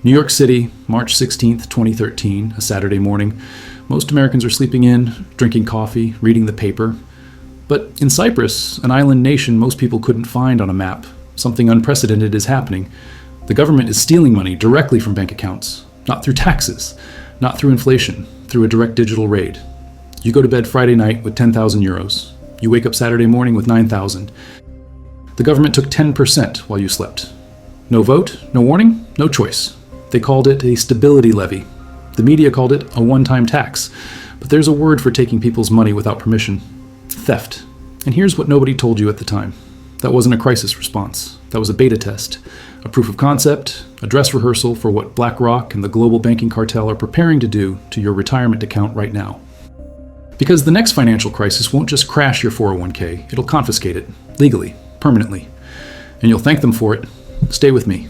New York City, March 16th, 2013, a Saturday morning. Most Americans are sleeping in, drinking coffee, reading the paper. But in Cyprus, an island nation most people couldn't find on a map, something unprecedented is happening. The government is stealing money directly from bank accounts, not through taxes, not through inflation, through a direct digital raid. You go to bed Friday night with 10,000 euros. You wake up Saturday morning with 9,000. The government took 10% while you slept. No vote, no warning, no choice. They called it a stability levy. The media called it a one-time tax. But there's a word for taking people's money without permission. Theft. And here's what nobody told you at the time. That wasn't a crisis response. That was a beta test, a proof of concept, a dress rehearsal for what BlackRock and the global banking cartel are preparing to do to your retirement account right now. Because the next financial crisis won't just crash your 401k, it'll confiscate it, legally, permanently. And you'll thank them for it. Stay with me.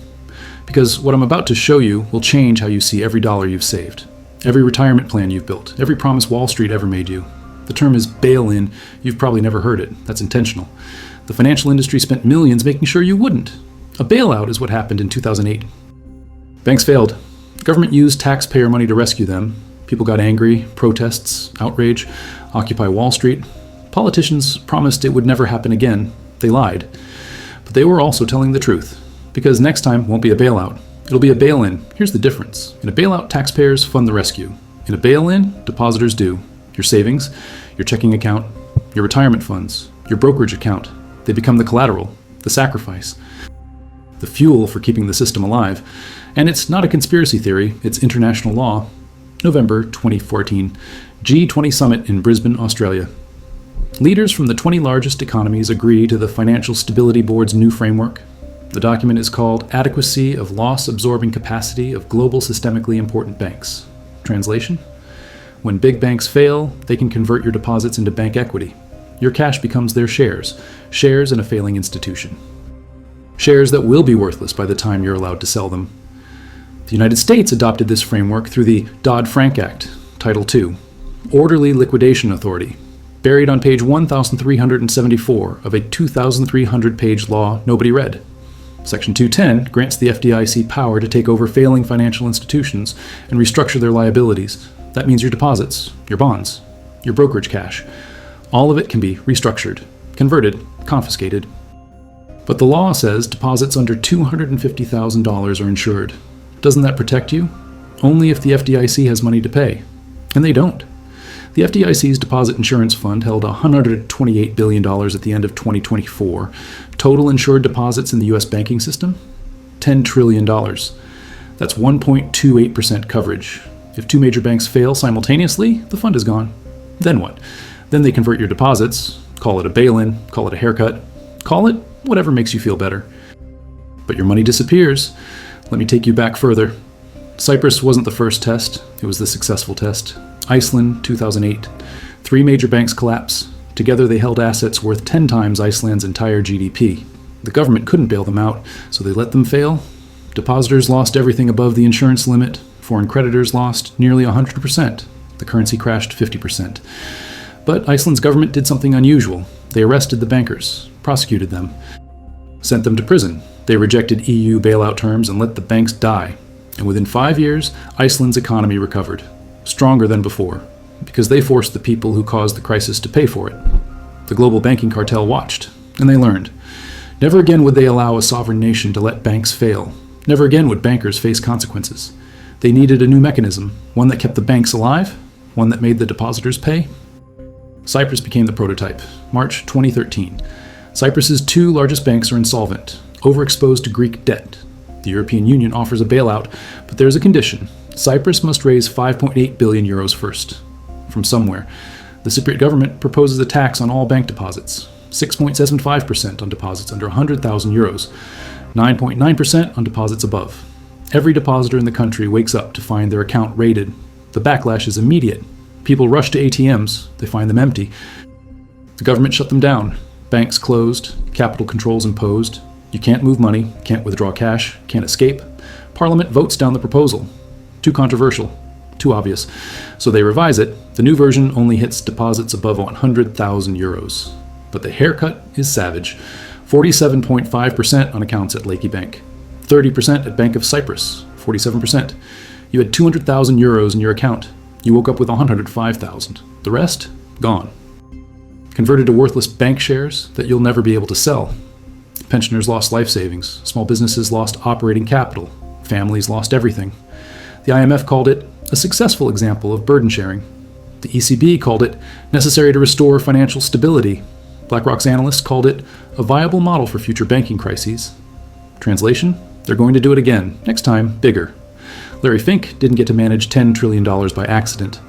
Because what I'm about to show you will change how you see every dollar you've saved, every retirement plan you've built, every promise Wall Street ever made you. The term is bail-in. You've probably never heard it. That's intentional. The financial industry spent millions making sure you wouldn't. A bailout is what happened in 2008. Banks failed. The government used taxpayer money to rescue them. People got angry, protests, outrage, Occupy Wall Street. Politicians promised it would never happen again. They lied. But they were also telling the truth. Because next time won't be a bailout. It'll be a bail-in. Here's the difference. In a bailout, taxpayers fund the rescue. In a bail-in, depositors do. Your savings, your checking account, your retirement funds, your brokerage account. They become the collateral, the sacrifice, the fuel for keeping the system alive. And it's not a conspiracy theory, it's international law. November 2014, G20 Summit in Brisbane, Australia. Leaders from the 20 largest economies agree to the Financial Stability Board's new framework. The document is called Adequacy of Loss-Absorbing Capacity of Global Systemically Important Banks. Translation? When big banks fail, they can convert your deposits into bank equity. Your cash becomes their shares in a failing institution. Shares that will be worthless by the time you're allowed to sell them. The United States adopted this framework through the Dodd-Frank Act, Title II, Orderly Liquidation Authority, buried on page 1374 of a 2,300-page law nobody read. Section 210 grants the FDIC power to take over failing financial institutions and restructure their liabilities. That means your deposits, your bonds, your brokerage cash. All of it can be restructured, converted, confiscated. But the law says deposits under $250,000 are insured. Doesn't that protect you? Only if the FDIC has money to pay. And they don't. The FDIC's Deposit Insurance Fund held $128 billion at the end of 2024. Total insured deposits in the U.S. banking system? $10 trillion. That's 1.28% coverage. If two major banks fail simultaneously, the fund is gone. Then what? Then they convert your deposits, call it a bail-in, call it a haircut, call it whatever makes you feel better. But your money disappears. Let me take you back further. Cyprus wasn't the first test, it was the successful test. Iceland, 2008. 3 major banks collapse. Together they held assets worth 10 times Iceland's entire GDP. The government couldn't bail them out, so they let them fail. Depositors lost everything above the insurance limit. Foreign creditors lost nearly 100%. The currency crashed 50%. But Iceland's government did something unusual. They arrested the bankers, prosecuted them, sent them to prison. They rejected EU bailout terms and let the banks die. And within 5 years, Iceland's economy recovered. Stronger than before, because they forced the people who caused the crisis to pay for it. The global banking cartel watched, and they learned. Never again would they allow a sovereign nation to let banks fail. Never again would bankers face consequences. They needed a new mechanism, one that kept the banks alive, one that made the depositors pay. Cyprus became the prototype, March 2013. Cyprus's 2 largest banks are insolvent, overexposed to Greek debt. The European Union offers a bailout, but there's a condition. Cyprus must raise 5.8 billion euros first, from somewhere. The Cypriot government proposes a tax on all bank deposits, 6.75% on deposits under 100,000 euros, 9.9% on deposits above. Every depositor in the country wakes up to find their account raided. The backlash is immediate. People rush to ATMs, they find them empty. The government shut them down. Banks closed, capital controls imposed. You can't move money, can't withdraw cash, can't escape. Parliament votes down the proposal. Too controversial, too obvious. So they revise it. The new version only hits deposits above 100,000 euros. But the haircut is savage. 47.5% on accounts at Lakey Bank, 30% at Bank of Cyprus, 47%. You had 200,000 euros in your account. You woke up with 105,000. The rest? Gone. Converted to worthless bank shares that you'll never be able to sell. Pensioners lost life savings. Small businesses lost operating capital. Families lost everything. The IMF called it a successful example of burden sharing. The ECB called it necessary to restore financial stability. BlackRock's analysts called it a viable model for future banking crises. Translation? They're going to do it again, next time bigger. Larry Fink didn't get to manage $10 trillion by accident.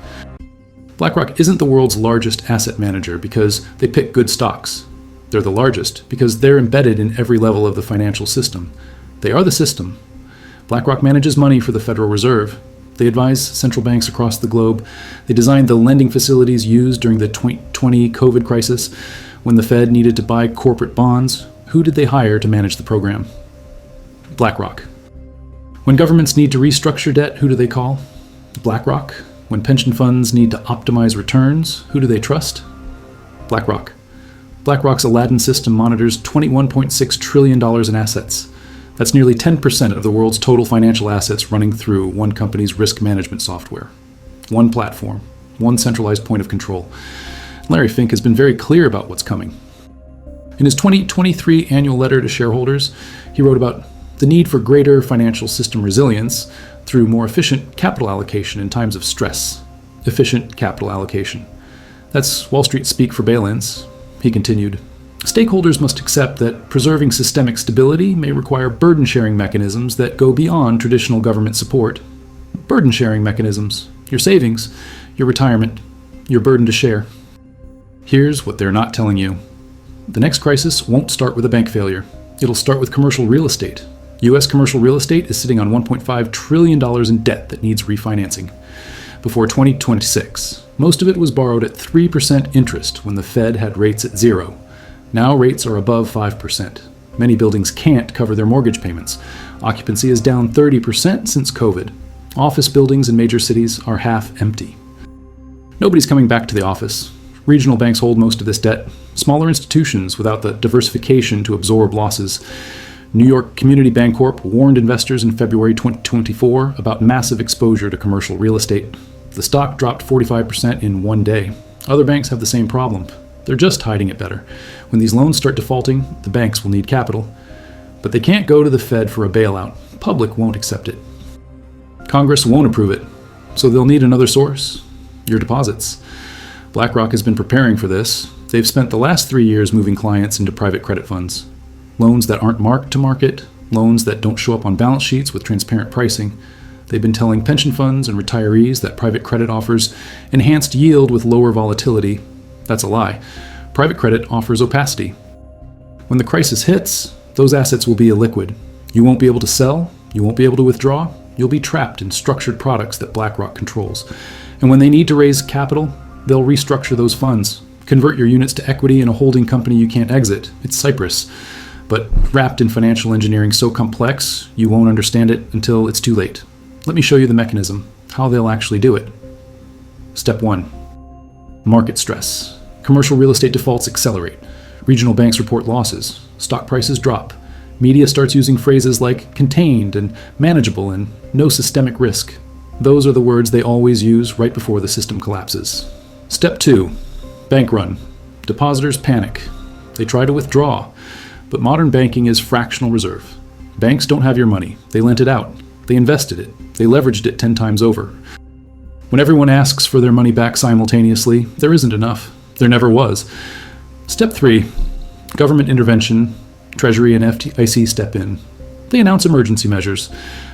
BlackRock isn't the world's largest asset manager because they pick good stocks. They're the largest because they're embedded in every level of the financial system. They are the system. BlackRock manages money for the Federal Reserve. They advise central banks across the globe. They designed the lending facilities used during the 2020 COVID crisis when the Fed needed to buy corporate bonds. Who did they hire to manage the program? BlackRock. When governments need to restructure debt, who do they call? BlackRock. When pension funds need to optimize returns, who do they trust? BlackRock. BlackRock's Aladdin system monitors $21.6 trillion in assets. That's nearly 10% of the world's total financial assets running through one company's risk management software. One platform, one centralized point of control. Larry Fink has been very clear about what's coming. In his 2023 annual letter to shareholders, he wrote about the need for greater financial system resilience through more efficient capital allocation in times of stress. Efficient capital allocation. That's Wall Street speak for bail-ins. He continued, stakeholders must accept that preserving systemic stability may require burden-sharing mechanisms that go beyond traditional government support. Burden-sharing mechanisms. Your savings, your retirement, your burden to share. Here's what they're not telling you. The next crisis won't start with a bank failure. It'll start with commercial real estate. U.S. commercial real estate is sitting on $1.5 trillion in debt that needs refinancing. Before 2026, most of it was borrowed at 3% interest when the Fed had rates at 0. Now rates are above 5%. Many buildings can't cover their mortgage payments. Occupancy is down 30% since COVID. Office buildings in major cities are half empty. Nobody's coming back to the office. Regional banks hold most of this debt. Smaller institutions without the diversification to absorb losses. New York Community Bancorp warned investors in February 2024 about massive exposure to commercial real estate. The stock dropped 45% in one day. Other banks have the same problem. They're just hiding it better. When these loans start defaulting, the banks will need capital. But they can't go to the Fed for a bailout. Public won't accept it. Congress won't approve it. So they'll need another source. Your deposits. BlackRock has been preparing for this. They've spent the last 3 years moving clients into private credit funds. Loans that aren't marked to market, loans that don't show up on balance sheets with transparent pricing. They've been telling pension funds and retirees that private credit offers enhanced yield with lower volatility. That's a lie. Private credit offers opacity. When the crisis hits, those assets will be illiquid. You won't be able to sell, you won't be able to withdraw, you'll be trapped in structured products that BlackRock controls. And when they need to raise capital, they'll restructure those funds. Convert your units to equity in a holding company you can't exit. It's Cyprus. But wrapped in financial engineering so complex, you won't understand it until it's too late. Let me show you the mechanism, how they'll actually do it. Step 1. Market stress. Commercial real estate defaults accelerate. Regional banks report losses. Stock prices drop. Media starts using phrases like contained and manageable and no systemic risk. Those are the words they always use right before the system collapses. Step 2. Bank run. Depositors panic. They try to withdraw. But modern banking is fractional reserve. Banks don't have your money. They lent it out. They invested it. They leveraged it 10 times over. When everyone asks for their money back simultaneously, there isn't enough. There never was. Step 3. Government intervention. Treasury and FDIC step in. They announce emergency measures,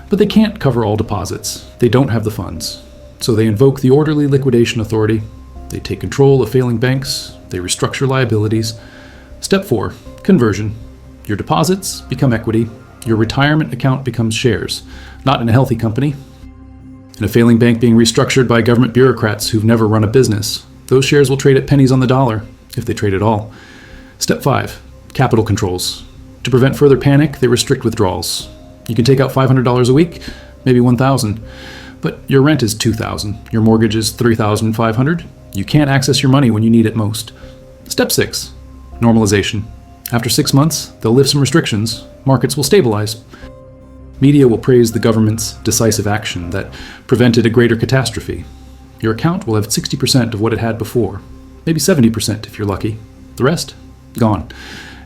but they can't cover all deposits. They don't have the funds. So they invoke the Orderly Liquidation Authority. They take control of failing banks. They restructure liabilities. Step 4. Conversion. Your deposits become equity. Your retirement account becomes shares. Not in a healthy company. In a failing bank being restructured by government bureaucrats who've never run a business. Those shares will trade at pennies on the dollar, if they trade at all. Step 5. Capital controls. To prevent further panic, they restrict withdrawals. You can take out $500 a week, maybe $1,000. But your rent is $2,000. Your mortgage is $3,500. You can't access your money when you need it most. Step 6. Normalization. After 6 months, they'll lift some restrictions. Markets will stabilize. Media will praise the government's decisive action that prevented a greater catastrophe. Your account will have 60% of what it had before, maybe 70% if you're lucky. The rest? Gone.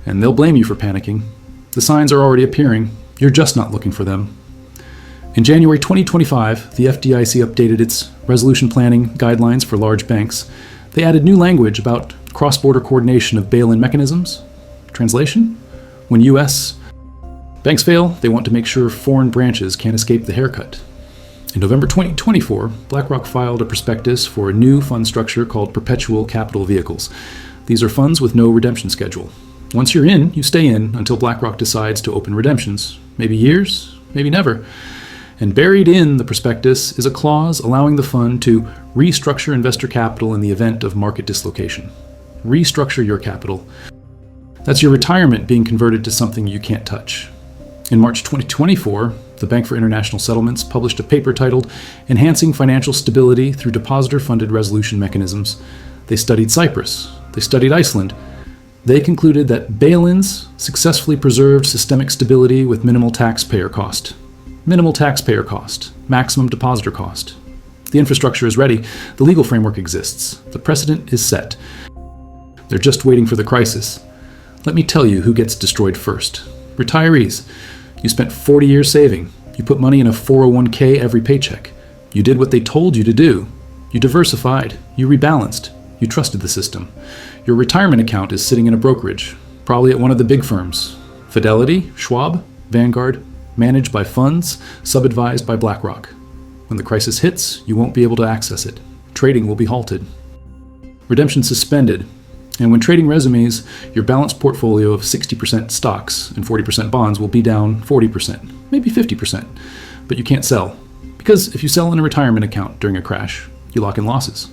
And they'll blame you for panicking. The signs are already appearing. You're just not looking for them. In January 2025, the FDIC updated its resolution planning guidelines for large banks. They added new language about cross-border coordination of bail-in mechanisms. Translation? When U.S. banks fail, they want to make sure foreign branches can't escape the haircut. In November 2024, BlackRock filed a prospectus for a new fund structure called perpetual capital vehicles. These are funds with no redemption schedule. Once you're in, you stay in until BlackRock decides to open redemptions. Maybe years, maybe never. And buried in the prospectus is a clause allowing the fund to restructure investor capital in the event of market dislocation. Restructure your capital. That's your retirement being converted to something you can't touch. In March 2024, the Bank for International Settlements published a paper titled Enhancing Financial Stability Through Depositor-Funded Resolution Mechanisms. They studied Cyprus. They studied Iceland. They concluded that bail-ins successfully preserved systemic stability with minimal taxpayer cost. Minimal taxpayer cost, maximum depositor cost. The infrastructure is ready. The legal framework exists. The precedent is set. They're just waiting for the crisis. Let me tell you who gets destroyed first. Retirees. You spent 40 years saving. You put money in a 401k every paycheck. You did what they told you to do. You diversified. You rebalanced. You trusted the system. Your retirement account is sitting in a brokerage, probably at one of the big firms. Fidelity, Schwab, Vanguard, managed by funds, sub-advised by BlackRock. When the crisis hits, you won't be able to access it. Trading will be halted. Redemption suspended. And when trading resumes, your balanced portfolio of 60% stocks and 40% bonds will be down 40%, maybe 50%. But you can't sell. Because if you sell in a retirement account during a crash, you lock in losses.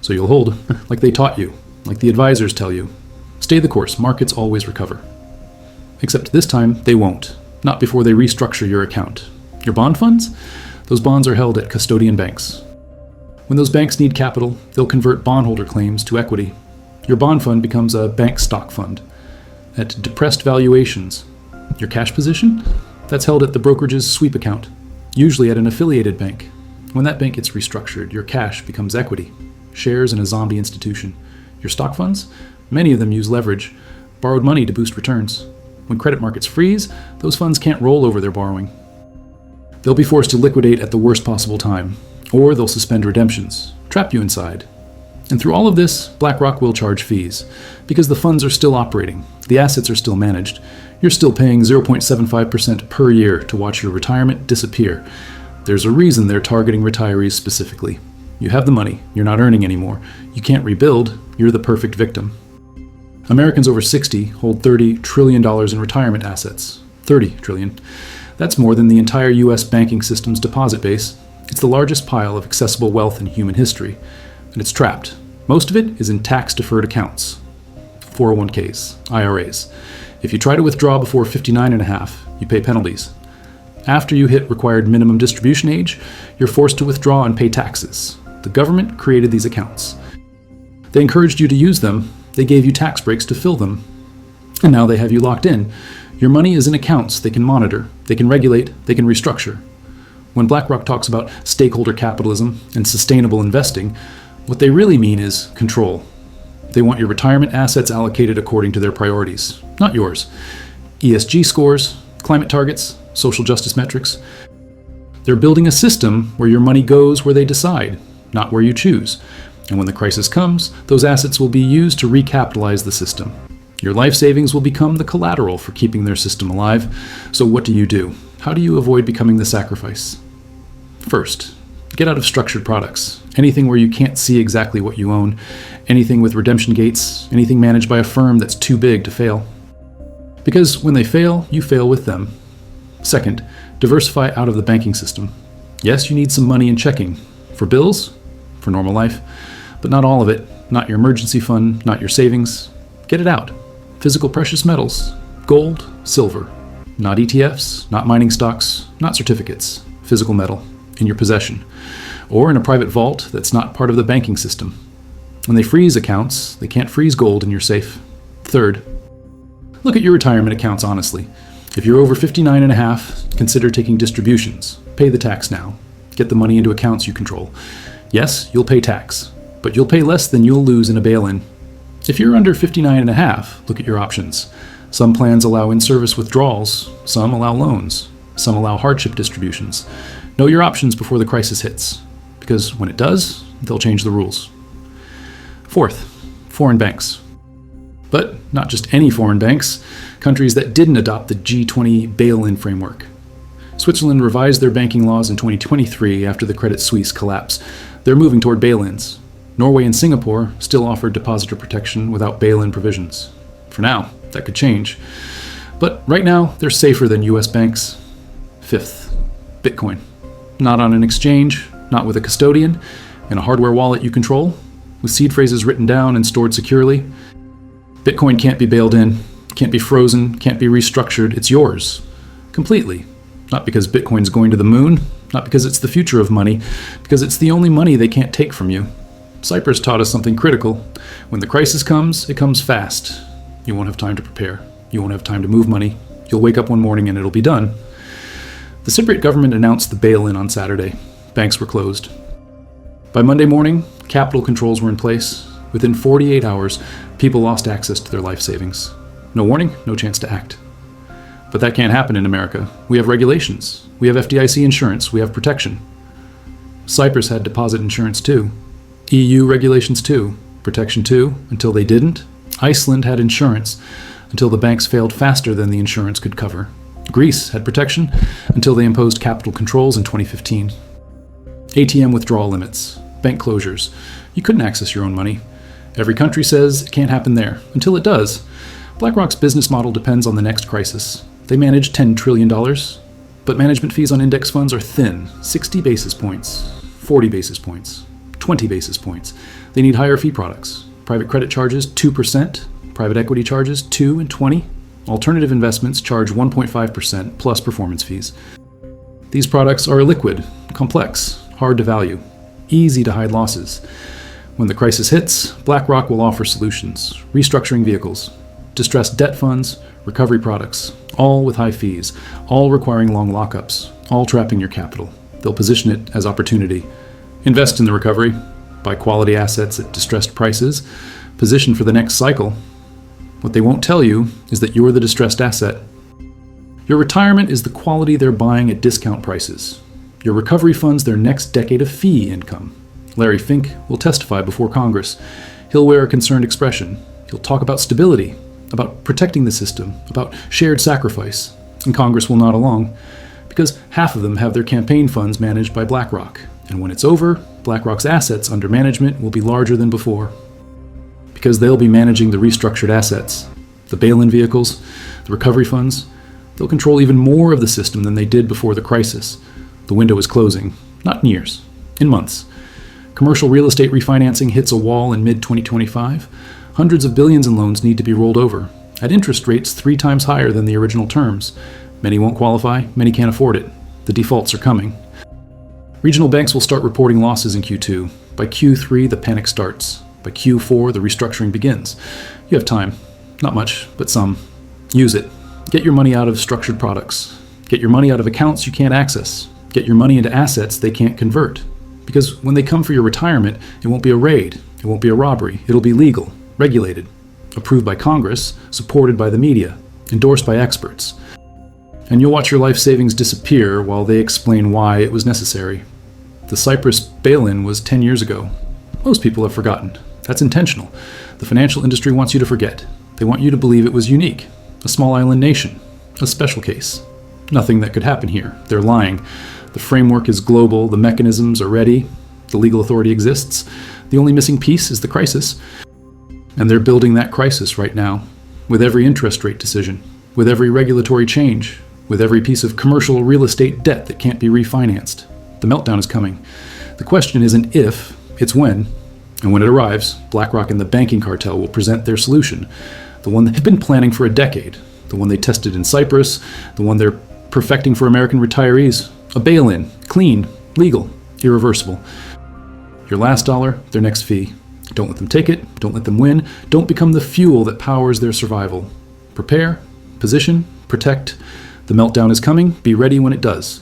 So you'll hold, like they taught you, like the advisors tell you. Stay the course, markets always recover. Except this time, they won't. Not before they restructure your account. Your bond funds? Those bonds are held at custodian banks. When those banks need capital, they'll convert bondholder claims to equity. Your bond fund becomes a bank stock fund at depressed valuations. Your cash position? That's held at the brokerage's sweep account, usually at an affiliated bank. When that bank gets restructured, your cash becomes equity, shares in a zombie institution. Your stock funds? Many of them use leverage, borrowed money to boost returns. When credit markets freeze, those funds can't roll over their borrowing. They'll be forced to liquidate at the worst possible time, or they'll suspend redemptions, trap you inside. And through all of this, BlackRock will charge fees, because the funds are still operating, the assets are still managed. You're still paying 0.75% per year to watch your retirement disappear. There's a reason they're targeting retirees specifically. You have the money, you're not earning anymore. You can't rebuild, you're the perfect victim. Americans over 60 hold $30 trillion in retirement assets. $30 trillion. That's more than the entire U.S. banking system's deposit base. It's the largest pile of accessible wealth in human history. And it's trapped. Most of it is in tax-deferred accounts. 401ks, IRAs. If you try to withdraw before 59 and a half, you pay penalties. After you hit required minimum distribution age, you're forced to withdraw and pay taxes. The government created these accounts. They encouraged you to use them. They gave you tax breaks to fill them. And now they have you locked in. Your money is in accounts they can monitor, they can regulate, they can restructure. When BlackRock talks about stakeholder capitalism and sustainable investing, what they really mean is control. They want your retirement assets allocated according to their priorities, not yours. ESG scores, climate targets, social justice metrics. They're building a system where your money goes where they decide, not where you choose. And when the crisis comes, those assets will be used to recapitalize the system. Your life savings will become the collateral for keeping their system alive. So what do? How do you avoid becoming the sacrifice? First, get out of structured products. Anything where you can't see exactly what you own. Anything with redemption gates. Anything managed by a firm that's too big to fail. Because when they fail, you fail with them. Second, diversify out of the banking system. Yes, you need some money in checking. For bills, for normal life, but not all of it. Not your emergency fund, not your savings. Get it out. Physical precious metals, gold, silver. Not ETFs, not mining stocks, not certificates. Physical metal in your possession. Or in a private vault that's not part of the banking system. When they freeze accounts, they can't freeze gold in your safe. Third, look at your retirement accounts honestly. If you're over 59 and a half, Consider taking distributions. Pay the tax now. Get the money into accounts you control. Yes, you'll pay tax, but you'll pay less than you'll lose in a bail-in. If you're under 59.5, look at your options. Some plans allow in-service withdrawals. Some allow loans. Some allow hardship distributions. Know your options before the crisis hits, because when it does, they'll change the rules. Fourth, foreign banks. But not just any foreign banks, countries that didn't adopt the G20 bail-in framework. Switzerland revised their banking laws in 2023 after the Credit Suisse collapse. They're moving toward bail-ins. Norway and Singapore still offered depositor protection without bail-in provisions. For now, that could change. But right now, they're safer than US banks. Fifth, Bitcoin. Not on an exchange, not with a custodian, in a hardware wallet you control, with seed phrases written down and stored securely. Bitcoin can't be bailed in, can't be frozen, can't be restructured. It's yours. Completely. Not because Bitcoin's going to the moon, not because it's the future of money, because it's the only money they can't take from you. Cyprus taught us something critical. When the crisis comes, it comes fast. You won't have time to prepare. You won't have time to move money. You'll wake up one morning and it'll be done. The Cypriot government announced the bail-in on Saturday. Banks were closed. By Monday morning, capital controls were in place. Within 48 hours, people lost access to their life savings. No warning, no chance to act. But that can't happen in America. We have regulations. We have FDIC insurance. We have protection. Cyprus had deposit insurance too. EU regulations too. Protection too, until they didn't. Iceland had insurance, until the banks failed faster than the insurance could cover. Greece had protection, until they imposed capital controls in 2015. ATM withdrawal limits. Bank closures. You couldn't access your own money. Every country says it can't happen there, until it does. BlackRock's business model depends on the next crisis. They manage $10 trillion, but management fees on index funds are thin, 60 basis points, 40 basis points, 20 basis points. They need higher fee products. Private credit charges 2%, private equity charges 2 and 20. Alternative investments charge 1.5% plus performance fees. These products are illiquid, complex, hard to value, easy to hide losses. When the crisis hits, BlackRock will offer solutions, restructuring vehicles, distressed debt funds, recovery products, all with high fees, all requiring long lockups, all trapping your capital. They'll position it as opportunity. Invest in the recovery, buy quality assets at distressed prices, position for the next cycle. What they won't tell you is that you're the distressed asset. Your retirement is the quality they're buying at discount prices. Your recovery funds their next decade of fee income. Larry Fink will testify before Congress. He'll wear a concerned expression. He'll talk about stability, about protecting the system, about shared sacrifice. And Congress will nod along, because half of them have their campaign funds managed by BlackRock. And when it's over, BlackRock's assets under management will be larger than before. Because they'll be managing the restructured assets, the bail-in vehicles, the recovery funds. They'll control even more of the system than they did before the crisis. The window is closing, not in years, in months. Commercial real estate refinancing hits a wall in mid-2025. Hundreds of billions in loans need to be rolled over, at interest rates 3 times higher than the original terms. Many won't qualify, many can't afford it. The defaults are coming. Regional banks will start reporting losses in Q2. By Q3, the panic starts. By Q4, the restructuring begins. You have time. Not much, but some. Use it. Get your money out of structured products. Get your money out of accounts you can't access. Get your money into assets they can't convert. Because when they come for your retirement, it won't be a raid. It won't be a robbery. It'll be legal, regulated, approved by Congress, supported by the media, endorsed by experts. And you'll watch your life savings disappear while they explain why it was necessary. The Cyprus bail-in was 10 years ago. Most people have forgotten. That's intentional. The financial industry wants you to forget. They want you to believe it was unique, a small island nation, a special case. Nothing that could happen here. They're lying. The framework is global, the mechanisms are ready, the legal authority exists. The only missing piece is the crisis. And they're building that crisis right now, with every interest rate decision, with every regulatory change, with every piece of commercial real estate debt that can't be refinanced. The meltdown is coming. The question isn't if, it's when. And when it arrives, BlackRock and the banking cartel will present their solution, the one they've been planning for a decade, the one they tested in Cyprus, the one they're perfecting for American retirees. A bail-in, clean, legal, irreversible. Your last dollar, their next fee. Don't let them take it, don't let them win, don't become the fuel that powers their survival. Prepare, position, protect. The meltdown is coming. Be ready when it does.